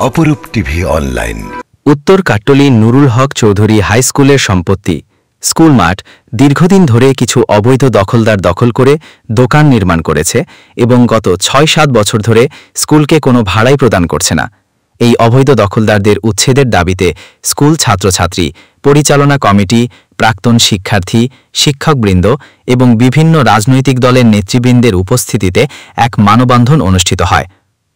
অপরূপ TV online. উত্তর Kattali Nurul Haque Chowdhury high স্কুলের সম্পত্তি স্কুল মাঠ দীর্ঘদিন ধরে কিছু অবৈধ দখলদার দখল করে দোকান নির্মাণ করেছে এবং গত ৬-৭ বছর ধরে স্কুলকে কোনো ভাড়াই প্রদান করছে না। এই অবৈধ দখলদারদের উচ্ছেদের দাবিতে স্কুল ছাত্রছাত্রী, পরিচালনা কমিটি, প্রাক্তন শিক্ষার্থী, শিক্ষকবৃন্দ এবং বিভিন্ন রাজনৈতিক দলের নেতৃবৃন্দের উপস্থিতিতে এক মানববন্ধন অনুষ্ঠিত হয়।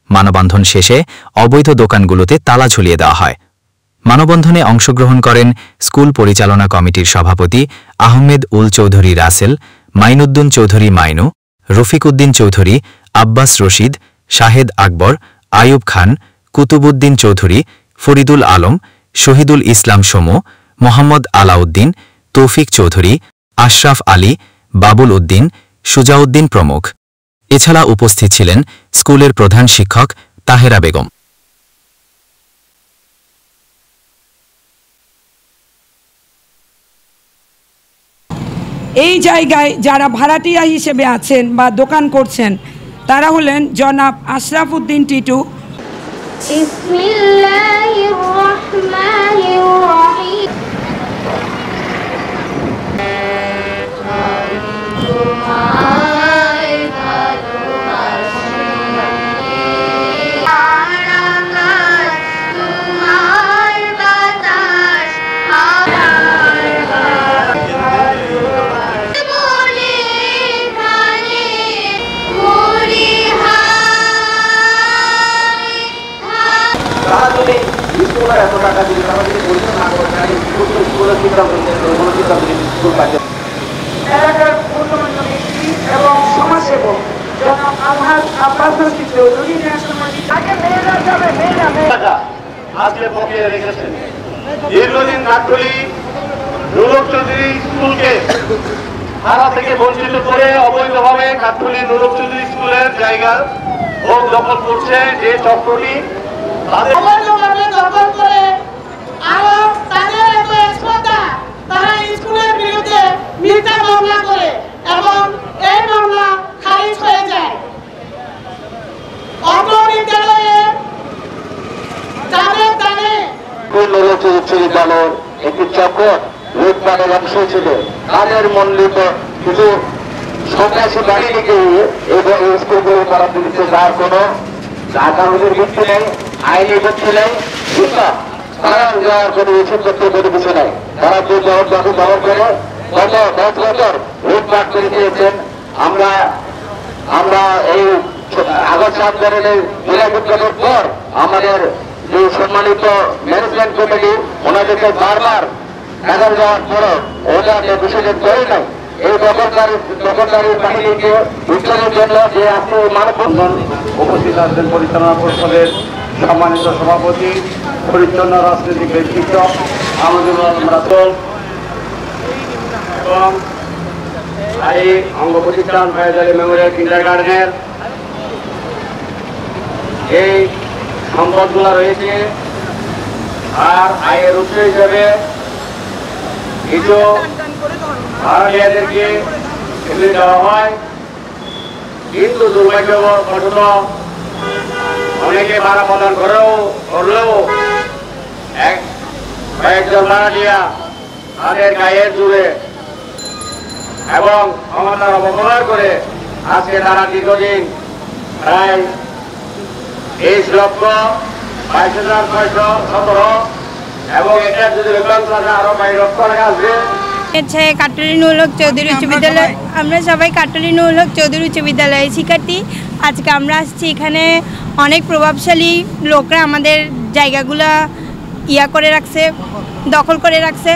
মানববন্ধন শেষে অবৈধ দোকানগুলোতে তালা ঝুলিয়ে দেওয়া হয়। মানববন্ধনে অংশগ্রহণ করেন স্কুল পরিচালনা কমিটির সভাপতি আহমেদ উল চৌধুরী রাসেল, মাইনুদ্দিন চৌধুরী মাইনু, রফিক উদ্দিন চৌধুরী, আব্বাস রশিদ, শাহেদ আকবর, আয়ুব খান, কুতুবুদ্দিন চৌধুরী, ফরিদুল আলম, শহীদুল ইসলাম সমু, মোহাম্মদ আলাউদ্দিন, তৌফিক চৌধুরী, আশরাফ আলী, বাবুল উদ্দিন, সুজাউদ্দিন প্রমুখ। এছাড়া উপস্থিত ছিলেন স্কুলের প্রধান শিক্ষক তাহেরা বেগম। এই জায়গায় যারা ভাড়াটিয়া হিসেবে আছেন বা দোকান করছেন তারা হলেন জনাব আশরাফ উদ্দিন টিটু। এবং সমাজসেবক দীর্ঘদিন কাট্টলী নুরুল হক চৌধুরী স্কুলকে ভাড়া থেকে বঞ্চিত করে অবৈধভাবে কাট্টলী নুরুল হক চৌধুরী স্কুলের জায়গা ভোগ দখল করছে যে চক্রটি স্কুলের বিরুদ্ধে মিথ্যা মামলা করে এবং এই মামলা খারিজ হয়ে যায়। অত্র বিদ্যালয়ে যাদের জানে বিদ্যালয়ের একটি চক্র লুটপাটের অংশ ছিল। তাদের মন্ডিত কিছু সন্ত্রাসী বাহিনীকে এই স্কুলগুলো তারা দিচ্ছে, যার কোনো কাগজের ভিত্তি নেই, আইনি ভিত্তি নেই, তারা যাওয়ার কোনো উচিত করতে কোনো কিছু নাই। তারা যে দখল করে গত 10 বছর লুটপাট করে দিয়েছেন। আমরা এই আগস্ট আন্দোলনের জেলা বিপ্লবের পর আমাদের যে সম্মানিত ম্যানেজমেন্ট কমিটি ওনাদেরকে বারবার দেখা যাওয়ার পরও ওটা বিষয়টা করে নাই। এই দখলদারি বাহিনীকে উচ্চারণের জন্য যে আজকে মানববন্ধন উপস্থিত আছেন পরিচালনা পরিষদের সম্মানিত সভাপতি, পরিচ্ছন্ন রাজনৈতিক ব্যক্তিত্ব আমানুল আলম রাসেল এবং এই অঙ্গ প্রতিষ্ঠান ফয়েজ আলী মেমোরিয়াল কিন্ডারগার্টেনের এই সম্পদগুলো রয়েছে। আর আয়ের উৎস হিসেবে কিছু ভাড়াটিয়াদেরকে এগুলি দেওয়া হয়, কিন্তু দুর্ভাগ্যবশত অনেকে ভাড়া প্রদান করলেও কয়েকজন ভাড়াটিয়া তাদের গায়ের জুড়ে এবং ক্ষমতার অপব্যবহার করে আজকে তারা দীর্ঘদিন প্রায় 23,22,617 এবং এটা যদি লভ্যাংশ আছে আরো 22 লক্ষ টাকা আসবে। কাট্টলী নুরুল হক চৌধুরী উচ্চ বিদ্যালয়, আমরা সবাই কাট্টলী নুরুল হক চৌধুরী উচ্চ বিদ্যালয়ের শিক্ষার্থী। আজকে আমরা আসছি এখানে, অনেক প্রভাবশালী লোকরা আমাদের জায়গাগুলো করে রাখছে, দখল করে রাখছে।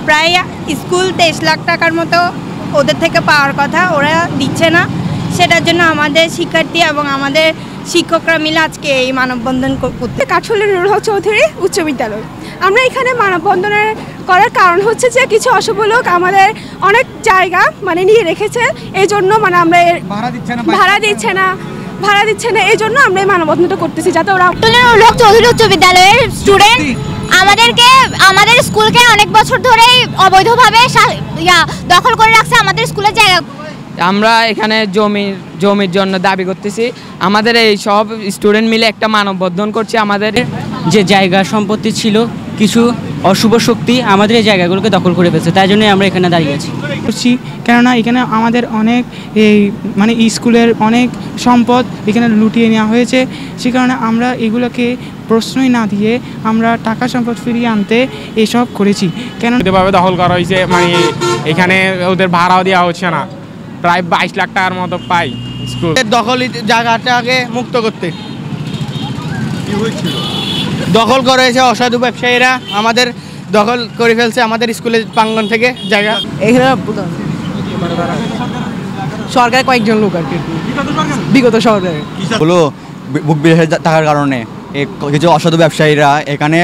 প্রায় স্কুল 23 লাখ টাকার মতো ওদের থেকে পাওয়ার কথা, ওরা দিচ্ছে না। সেটার জন্য আমাদের শিক্ষার্থী এবং আমাদের শিক্ষকরা মিলে আজকে এই মানববন্ধন করতে। কাট্টলী নুরুল হক চৌধুরী উচ্চ বিদ্যালয়, আমরা এখানে মানববন্ধনের করার কারণ হচ্ছে যে কিছু অশুভ লোক আমাদের অনেক জায়গা নিয়ে রেখেছে, এই জন্য আমরা ভাড়া দিচ্ছে না, এই জন্য আমরা এই মানববন্ধনটা করতেছি, যাতে ওরা। কাট্টলী নুরুল হক চৌধুরী উচ্চ বিদ্যালয়ের স্টুডেন্ট আমাদের স্কুলকে অনেক বছর ধরেই অবৈধভাবে দখল করে রাখছে। আমাদের স্কুলের জায়গা আমরা এখানে জমির জন্য দাবি করতেছি। আমাদের এই সব স্টুডেন্ট মিলে একটা মানববন্ধন করছি। আমাদের যে জায়গা সম্পত্তি ছিল, কিছু অশুভ শক্তি আমাদের এই জায়গাগুলোকে দখল করে ফেলছে, তাই জন্যই আমরা এখানে দাঁড়িয়ে আছি। কেননা এখানে আমাদের অনেক এই মানে স্কুলের অনেক সম্পদ এখানে লুটিয়ে নেওয়া হয়েছে, সে কারণে আমরা এগুলোকে প্রশ্নই না দিয়ে আমরা টাকা সম্পদ ফিরিয়ে আনতে এসব করেছি। কেন এভাবে দখল করা হয়েছে, মানে এখানে ওদের ভাড়াও দেওয়া হচ্ছে না, প্রায় 22 লাখ টাকার মতো পাই স্কুল। দখল জায়গাটাকে মুক্ত করতে দখল করেছে অসাধু ব্যবসায়ীরা, আমাদের দখল করে ফেলছে আমাদের স্কুলের প্রাঙ্গণ থেকে জায়গা। এখানে সরকার কয়েকজন লোক আর কি বিগত সরকার হলো বুক বিদেশে থাকার কারণে কিছু অসাধু ব্যবসায়ীরা এখানে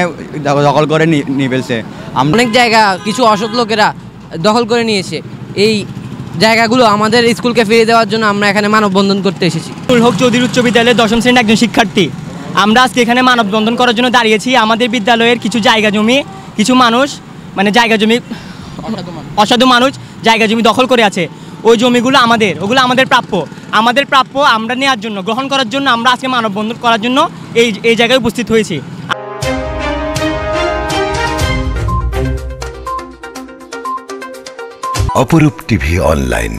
দখল করে নিয়ে ফেলছে। অনেক জায়গা কিছু অসৎ লোকেরা দখল করে নিয়েছে। এই জায়গাগুলো আমাদের স্কুলকে ফিরিয়ে দেওয়ার জন্য আমরা এখানে মানববন্ধন করতে এসেছি। নুরুল হক চৌধুরী উচ্চ বিদ্যালয়ের 10ম শ্রেণীর একজন শিক্ষার্থী। আমরা আজকে এখানে মানববন্ধন করার জন্য দাঁড়িয়েছি। আমাদের বিদ্যালয়ের কিছু জায়গা জমি, কিছু মানুষ মানে জায়গা জমি, অসাধু মানুষ জায়গা জমি দখল করে আছে। ওই জমিগুলো আমাদের, ওগুলো আমাদের প্রাপ্য, আমরা নেওয়ার জন্য, গ্রহণ করার জন্য আমরা আজকে মানববন্ধন করার জন্য এই জায়গায় উপস্থিত হয়েছি। অপরূপ টিভি অনলাইন।